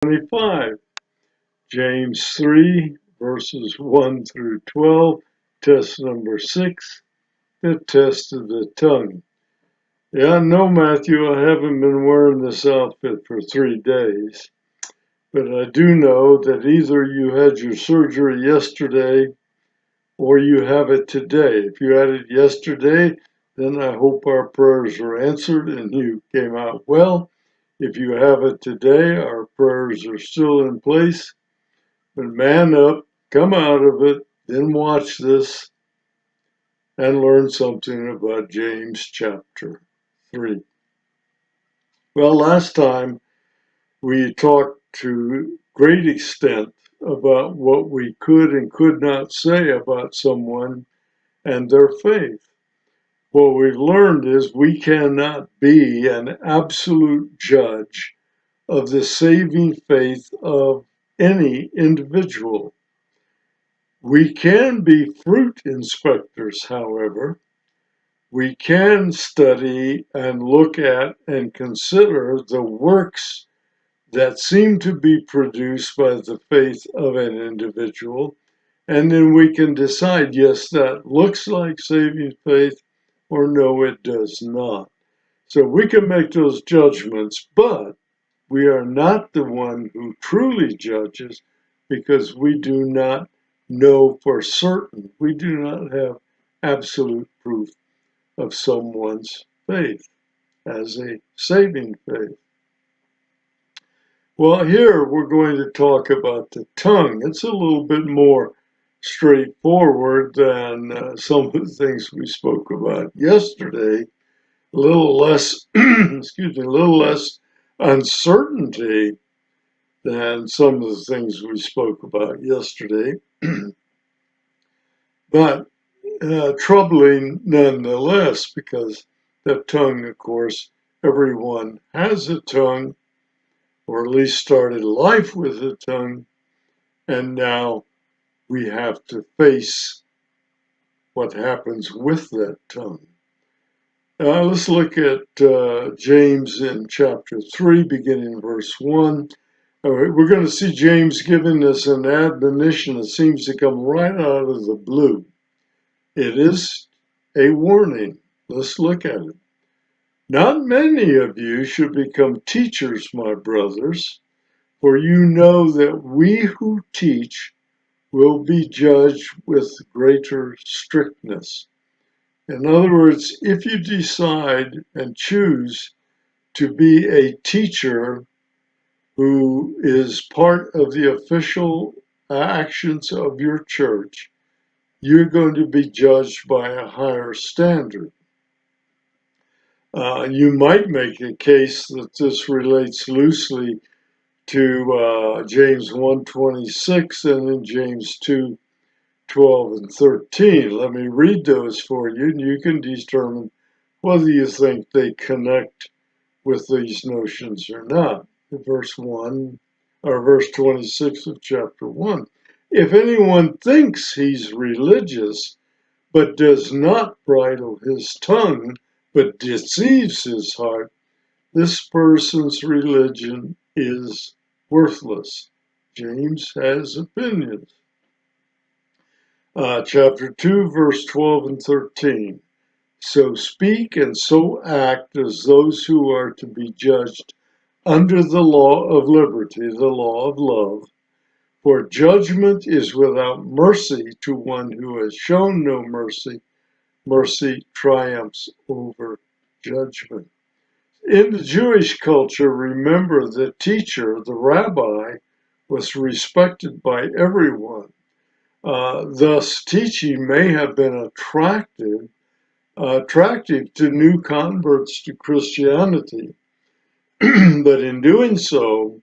25. James 3, verses 1 through 12, test number 6, the test of the tongue. Yeah, no, Matthew, I haven't been wearing this outfit for 3 days, but I do know that either you had your surgery yesterday or you have it today. If you had it yesterday, then I hope our prayers are answered and you came out well. If you have it today, our prayers are still in place. But man up, come out of it, then watch this and learn something about James chapter 3. Well, last time we talked to great extent about what we could and could not say about someone and their faith. What we've learned is we cannot be an absolute judge of the saving faith of any individual. We can be fruit inspectors, however. We can study and look at and consider the works that seem to be produced by the faith of an individual, and then we can decide, yes, that looks like saving faith, or no, it does not. So we can make those judgments, but we are not the one who truly judges because we do not know for certain. We do not have absolute proof of someone's faith as a saving faith. Well, here we're going to talk about the tongue. It's a little bit more straightforward than some of the things we spoke about yesterday. A little less, excuse me, a little less uncertainty than some of the things we spoke about yesterday, but troubling nonetheless, because the tongue, of course, everyone has a tongue, or at least started life with a tongue, and now we have to face what happens with that tongue. Let's look at James in chapter 3, beginning in verse 1. All right, we're going to see James giving us an admonition that seems to come right out of the blue. It is a warning. Let's look at it. Not many of you should become teachers, my brothers, for you know that we who teach will be judged with greater strictness. In other words, if you decide and choose to be a teacher who is part of the official actions of your church, you're going to be judged by a higher standard. You might make a case that this relates loosely to James 1:26 and then James 2:12 and 13. Let me read those for you, and you can determine whether you think they connect with these notions or not. Verse 1 or verse 26 of chapter 1. If anyone thinks he's religious but does not bridle his tongue but deceives his heart, this person's religion is worthless. James has opinions. Chapter 2, verse 12 and 13. So speak and so act as those who are to be judged under the law of liberty, the law of love. For judgment is without mercy to one who has shown no mercy. Mercy triumphs over judgment. In the Jewish culture, remember the teacher, the rabbi, was respected by everyone. Thus, teaching may have been attractive to new converts to Christianity, but in doing so,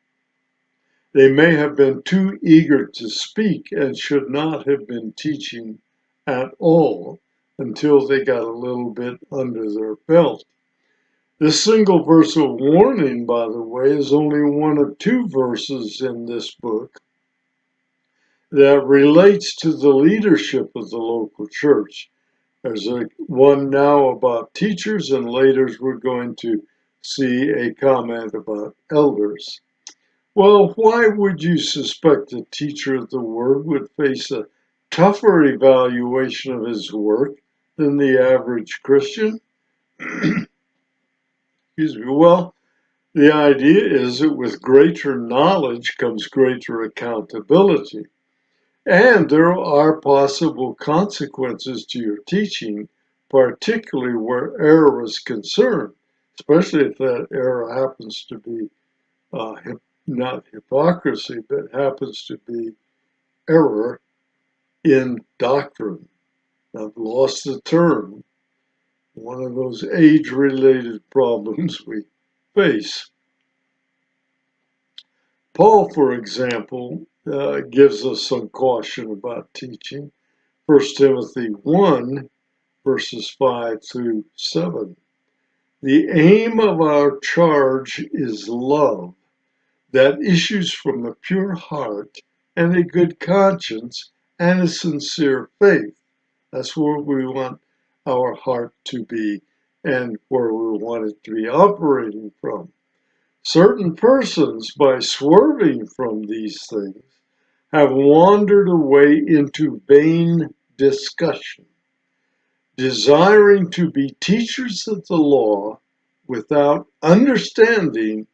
they may have been too eager to speak and should not have been teaching at all until they got a little bit under their belt. This single verse of warning, by the way, is only one of 2 verses in this book that relates to the leadership of the local church. There's one now about teachers, and later we're going to see a comment about elders. Well, why would you suspect a teacher of the Word would face a tougher evaluation of his work than the average Christian? Excuse me. Well, the idea is that with greater knowledge comes greater accountability. And there are possible consequences to your teaching, particularly where error is concerned, especially if that error happens to be not hypocrisy, but happens to be error in doctrine. I've lost the term, one of those age-related problems we face. Paul, for example, gives us some caution about teaching. 1 Timothy 1, verses 5 through 7. The aim of our charge is love that issues from a pure heart and a good conscience and a sincere faith. That's where we want our heart to be and where we want it to be operating from. Certain persons, by swerving from these things, have wandered away into vain discussion, desiring to be teachers of the law without understanding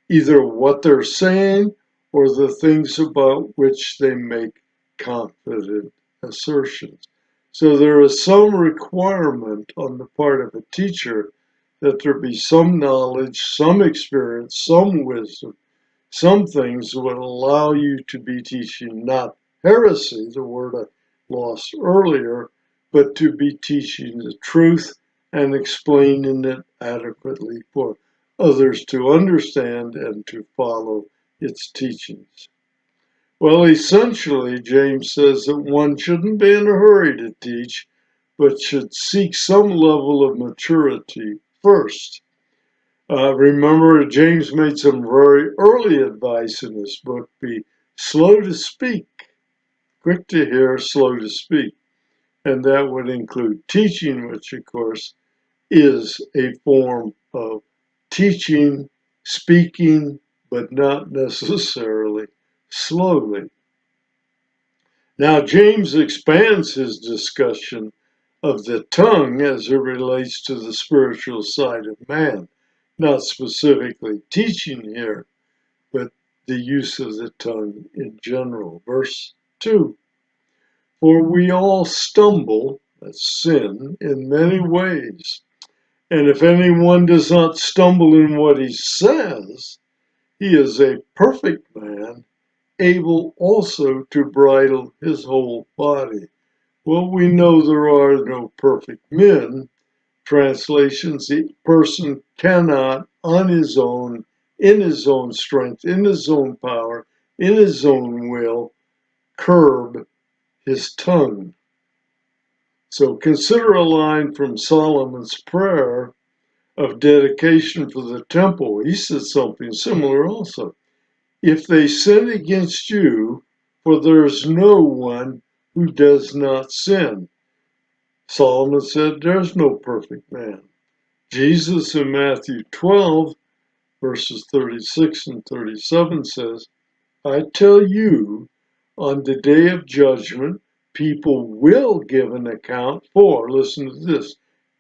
either what they're saying or the things about which they make confident assertions. So there is some requirement on the part of a teacher that there be some knowledge, some experience, some wisdom, some things that would allow you to be teaching not heresy, the word I lost earlier, but to be teaching the truth and explaining it adequately for others to understand and to follow its teachings. Well, essentially, James says that one shouldn't be in a hurry to teach, but should seek some level of maturity first. Remember, James made some very early advice in this book: be slow to speak, quick to hear, slow to speak. And that would include teaching, which, of course, is a form of teaching, speaking, but not necessarily slowly. Now, James expands his discussion of the tongue as it relates to the spiritual side of man, not specifically teaching here, but the use of the tongue in general. Verse 2, for we all stumble, that's sin, in many ways. And if anyone does not stumble in what he says, he is a perfect man, able also to bridle his whole body. Well, we know there are no perfect men. Translations, the person cannot on his own, in his own strength, in his own power, in his own will, curb his tongue. So consider a line from Solomon's prayer of dedication for the temple. He said something similar also. If they sin against you, for there is no one who does not sin. Solomon said there's no perfect man. Jesus in Matthew 12, verses 36 and 37 says, I tell you, on the day of judgment, people will give an account for, listen to this,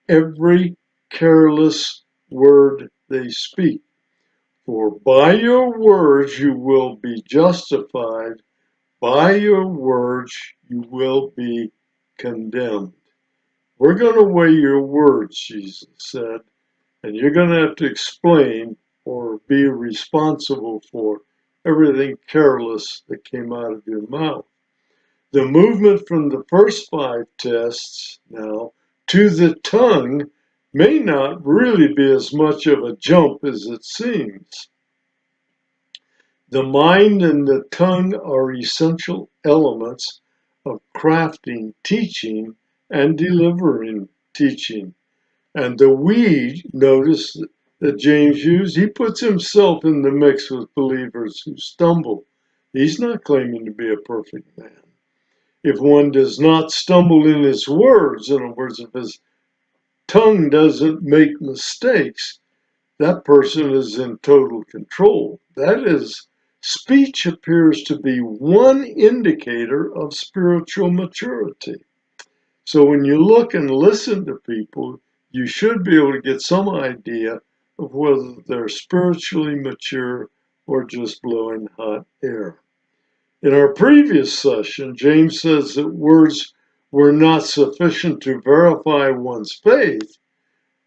every careless word they speak. For by your words you will be justified, by your words you will be condemned. We're going to weigh your words, Jesus said, and you're going to have to explain or be responsible for everything careless that came out of your mouth. The movement from the first 5 tests now to the tongue may not really be as much of a jump as it seems. The mind and the tongue are essential elements of crafting teaching and delivering teaching. And the we, notice that James used, he puts himself in the mix with believers who stumble. He's not claiming to be a perfect man. If one does not stumble in his words, in other words, if his tongue doesn't make mistakes, that person is in total control. That is Speech appears to be one indicator of spiritual maturity. So when you look and listen to people, you should be able to get some idea of whether they're spiritually mature or just blowing hot air. In our previous session, James says that words were not sufficient to verify one's faith,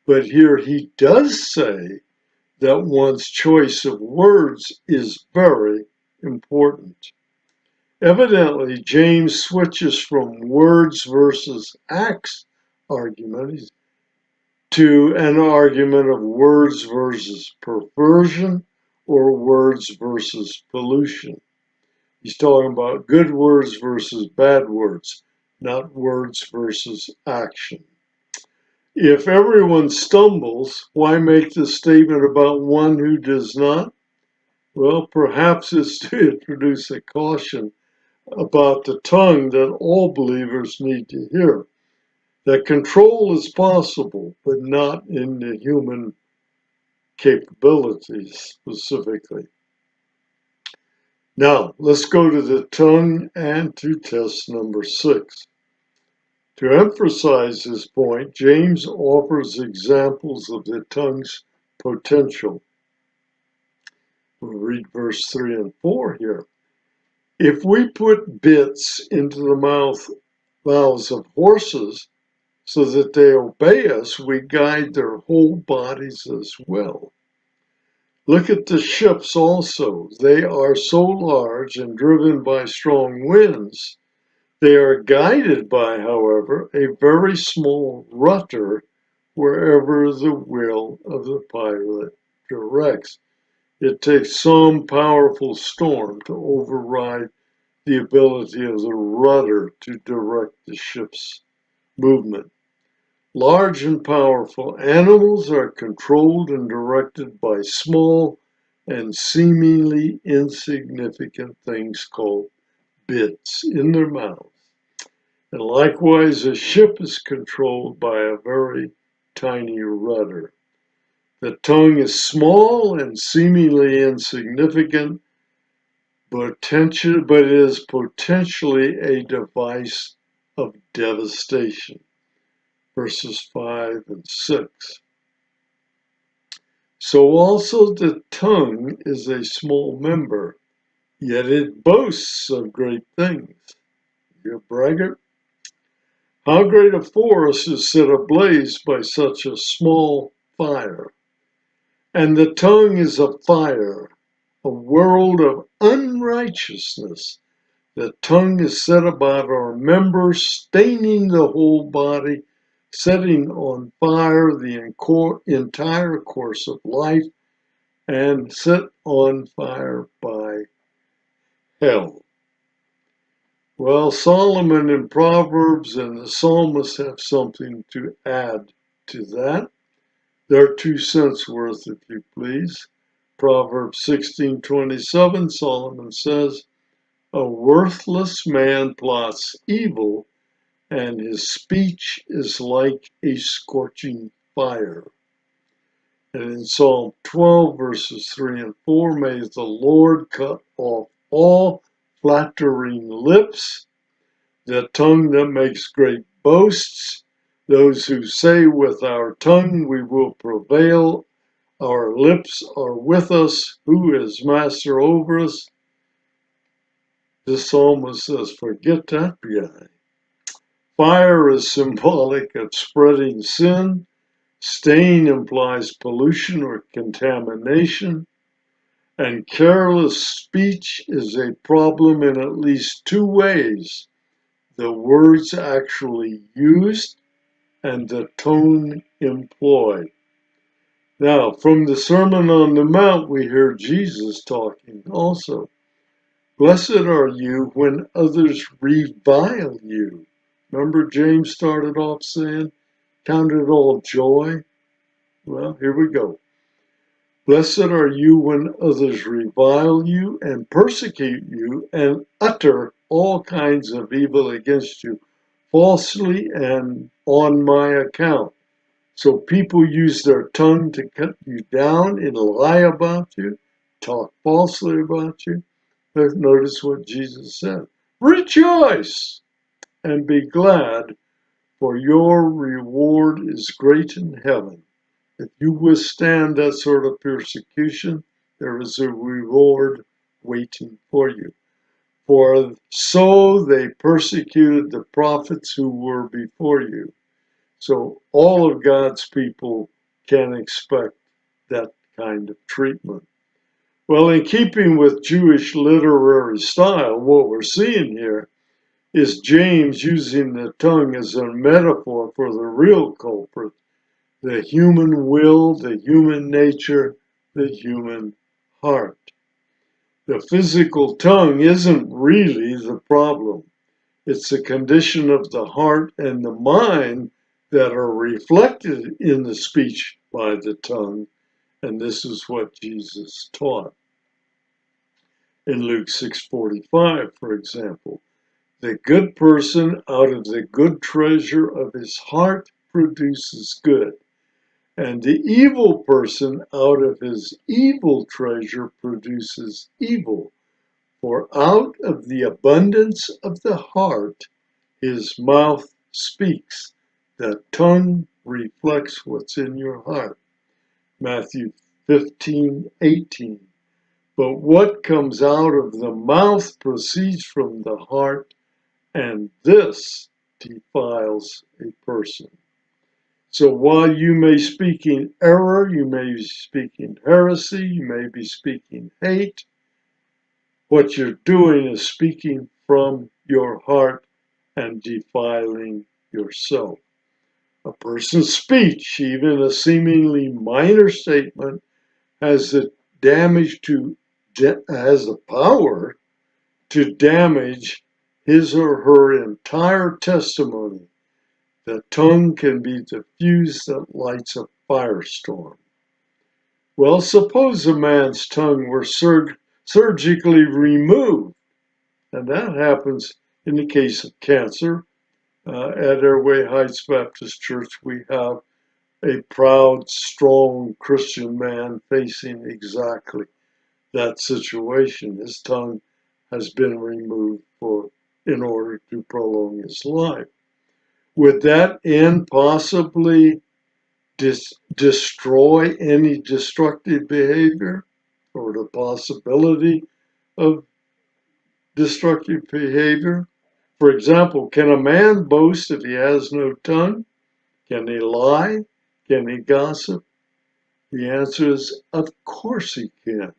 but here he does say that one's choice of words is very important. Evidently, James switches from words versus acts argument to an argument of words versus perversion or words versus pollution. He's talking about good words versus bad words, not words versus action. If everyone stumbles, why make the statement about one who does not? Well, perhaps it's to introduce a caution about the tongue that all believers need to hear. That control is possible, but not in the human capabilities specifically. Now, let's go to the tongue and to test number 6. To emphasize this point, James offers examples of the tongue's potential. We'll read verse 3 and 4 here. If we put bits into the mouths of horses so that they obey us, we guide their whole bodies as well. Look at the ships also. They are so large and driven by strong winds. They are guided by, however, a very small rudder wherever the will of the pilot directs. It takes some powerful storm to override the ability of the rudder to direct the ship's movement. Large and powerful animals are controlled and directed by small and seemingly insignificant things called bits in their mouths. And likewise, a ship is controlled by a very tiny rudder. The tongue is small and seemingly insignificant, but is potentially a device of devastation. Verses 5 and 6. So also the tongue is a small member, yet it boasts of great things. You a braggart? How great a forest is set ablaze by such a small fire. And the tongue is a fire, a world of unrighteousness. The tongue is set about our members, staining the whole body, setting on fire the entire course of life, and set on fire by hell. Well, Solomon in Proverbs and the psalmist have something to add to that. Their 2 cents worth, if you please. Proverbs 16:27, Solomon says, a worthless man plots evil, and his speech is like a scorching fire. And in Psalm 12, verses 3 and 4, may the Lord cut off all flattering lips, the tongue that makes great boasts, those who say with our tongue we will prevail, our lips are with us, who is master over us? The psalmist says, forget that guy. Fire is symbolic of spreading sin. Stain implies pollution or contamination. And careless speech is a problem in at least 2 ways. The words actually used and the tone employed. Now, from the Sermon on the Mount, we hear Jesus talking also. Blessed are you when others revile you. Remember James started off saying, count it all joy? Well, here we go. Blessed are you when others revile you and persecute you and utter all kinds of evil against you falsely and on my account. So people use their tongue to cut you down and lie about you, talk falsely about you. Notice what Jesus said. Rejoice and be glad, for your reward is great in heaven. If you withstand that sort of persecution, there is a reward waiting for you. For so they persecuted the prophets who were before you. So all of God's people can expect that kind of treatment. Well, in keeping with Jewish literary style, what we're seeing here is James using the tongue as a metaphor for the real culprit, the human will, the human nature, the human heart. The physical tongue isn't really the problem. It's the condition of the heart and the mind that are reflected in the speech by the tongue, and this is what Jesus taught. In Luke 6:45, for example, the good person out of the good treasure of his heart produces good, and the evil person out of his evil treasure produces evil. For out of the abundance of the heart, his mouth speaks. The tongue reflects what's in your heart. Matthew 15:18. But what comes out of the mouth proceeds from the heart, and this defiles a person. So while you may speak in error, you may be speaking heresy, you may be speaking hate, what you're doing is speaking from your heart and defiling yourself. A person's speech, even a seemingly minor statement, has the power to damage his or her entire testimony. The tongue can be the fuse that lights a firestorm. Well, suppose a man's tongue were surgically removed, and that happens in the case of cancer. At Airway Heights Baptist Church, we have a proud, strong Christian man facing exactly that situation. His tongue has been removed in order to prolong his life. Would that end possibly destroy any destructive behavior or the possibility of destructive behavior? For example, can a man boast if he has no tongue? Can he lie? Can he gossip? The answer is, of course he can.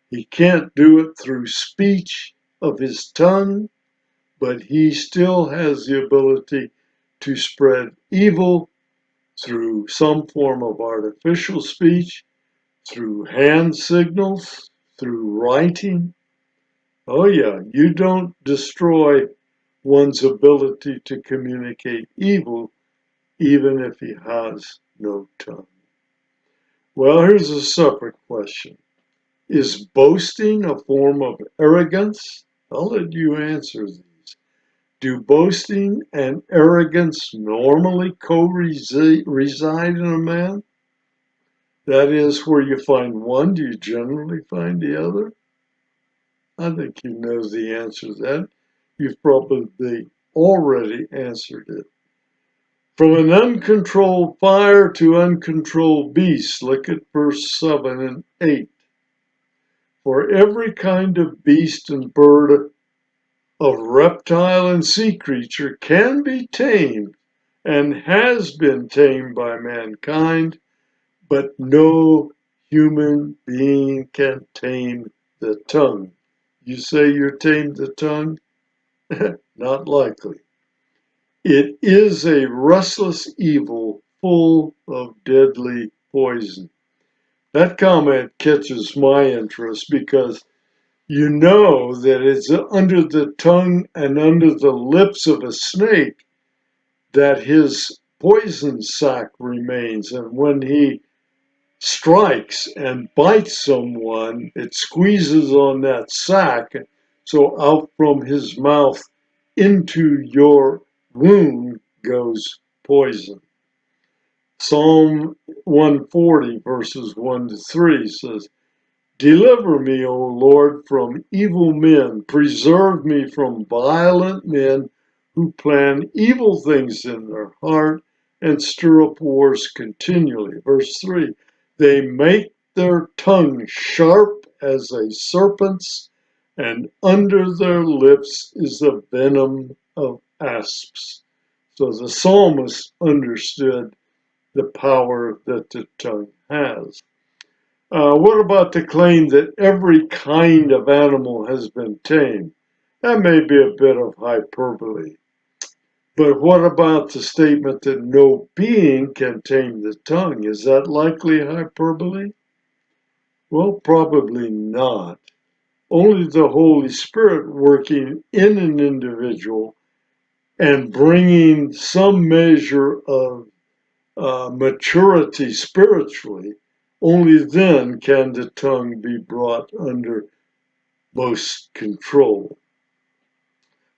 He can't do it through speech of his tongue, but he still has the ability to spread evil through some form of artificial speech, through hand signals, through writing. Oh yeah, you don't destroy one's ability to communicate evil even if he has no tongue. Well, here's a separate question. Is boasting a form of arrogance? I'll let you answer these. Do boasting and arrogance normally reside in a man? That is, where you find one, do you generally find the other? I think you know the answer to that. You've probably already answered it. From an uncontrolled fire to uncontrolled beasts, look at verse 7 and 8. For every kind of beast and bird, of reptile and sea creature can be tamed and has been tamed by mankind, but no human being can tame the tongue. You say you're tamed the tongue? Not likely. It is a restless evil full of deadly poison. That comment catches my interest because you know that it's under the tongue and under the lips of a snake that his poison sac remains. And when he strikes and bites someone, it squeezes on that sac. So out from his mouth into your wound goes poison. Psalm 140 verses 1 to 3 says, Deliver me, O Lord, from evil men. Preserve me from violent men who plan evil things in their heart and stir up wars continually. Verse 3, they make their tongue sharp as a serpent's, and under their lips is the venom of asps. So the psalmist understood the power that the tongue has. What about the claim that every kind of animal has been tamed? That may be a bit of hyperbole. But what about the statement that no being can tame the tongue? Is that likely hyperbole? Well, probably not. Only the Holy Spirit working in an individual and bringing some measure of maturity spiritually, only then can the tongue be brought under most control.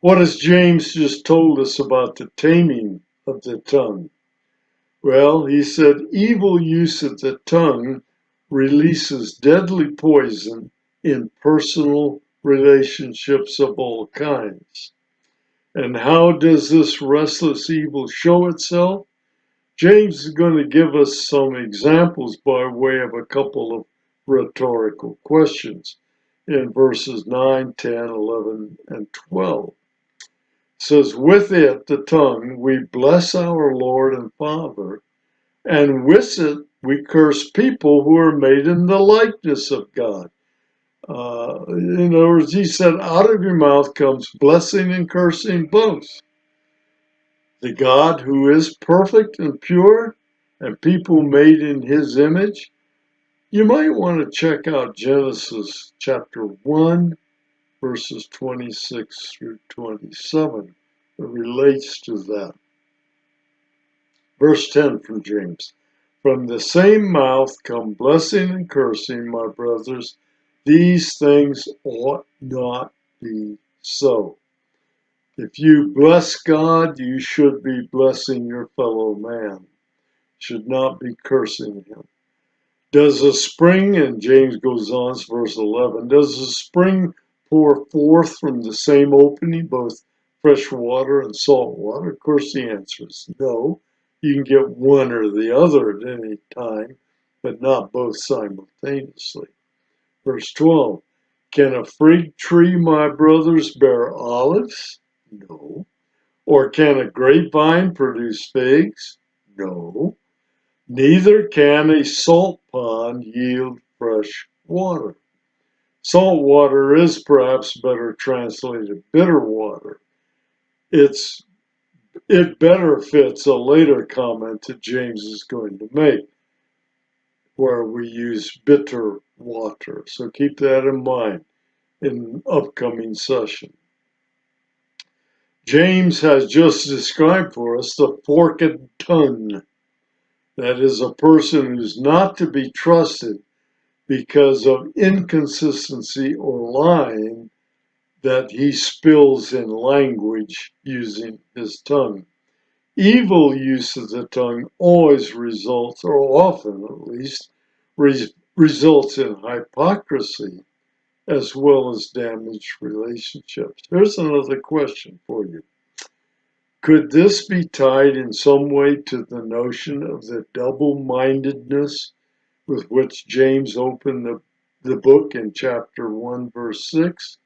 What has James just told us about the taming of the tongue? Well, he said evil use of the tongue releases deadly poison in personal relationships of all kinds. And how does this restless evil show itself? James is going to give us some examples by way of a couple of rhetorical questions in verses 9, 10, 11, and 12. It says, with it, the tongue, we bless our Lord and Father, and with it we curse people who are made in the likeness of God. In other words, he said, out of your mouth comes blessing and cursing both. The God who is perfect and pure, and people made in his image. You might want to check out Genesis chapter 1, verses 26 through 27. It relates to that. Verse 10 from James. From the same mouth come blessing and cursing, my brothers. These things ought not be so. If you bless God, you should be blessing your fellow man. Should not be cursing him. Does a spring, and James goes on, verse 11, does a spring pour forth from the same opening both fresh water and salt water? Of course, the answer is no. You can get one or the other at any time, but not both simultaneously. Verse 12, can a fig tree, my brothers, bear olives? No. Or can a grapevine produce figs? No. Neither can a salt pond yield fresh water. Salt water is perhaps better translated bitter water. It better fits a later comment that James is going to make, where we use bitter water. So keep that in mind in upcoming session. James has just described for us the forked tongue. That is a person who's not to be trusted because of inconsistency or lying that he spills in language using his tongue. Evil use of the tongue always results, or often at least, results in hypocrisy as well as damaged relationships. Here's another question for you. Could this be tied in some way to the notion of the double-mindedness with which James opened the book in chapter 1, verse 6?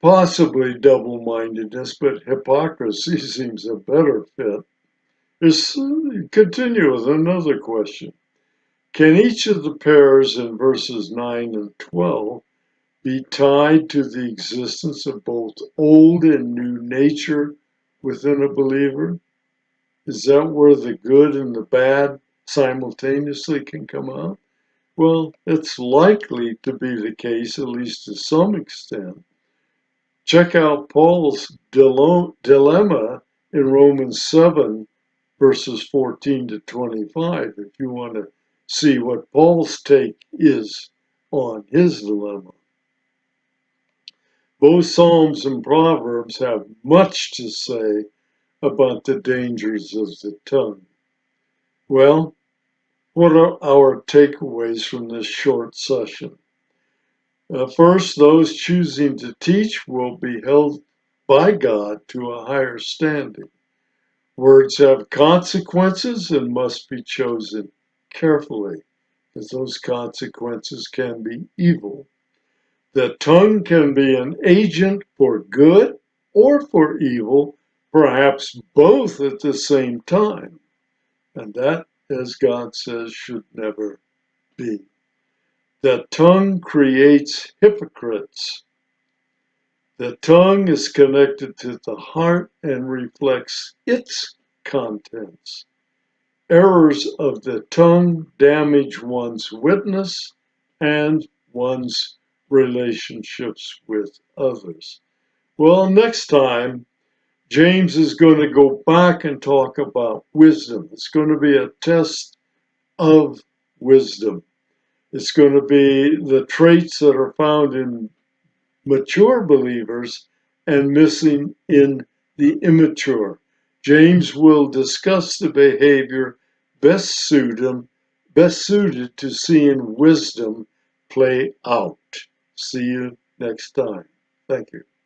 Possibly double-mindedness, but hypocrisy seems a better fit. Continue with another question. Can each of the pairs in verses 9 and 12 be tied to the existence of both old and new nature within a believer? Is that where the good and the bad simultaneously can come out? Well, it's likely to be the case, at least to some extent. Check out Paul's dilemma in Romans 7, verses 14 to 25, if you want to see what Paul's take is on his dilemma. Both Psalms and Proverbs have much to say about the dangers of the tongue. Well, What are our takeaways from this short session? First, those choosing to teach will be held by God to a higher standing. Words have consequences and must be chosen carefully, because those consequences can be evil. The tongue can be an agent for good or for evil, perhaps both at the same time. And that, as God says, should never be. The tongue creates hypocrites. The tongue is connected to the heart and reflects its contents. Errors of the tongue damage one's witness and one's relationships with others. Well, next time, James is going to go back and talk about wisdom. It's going to be a test of wisdom. It's going to be the traits that are found in mature believers and missing in the immature. James will discuss the behavior best suited to seeing wisdom play out. See you next time. Thank you.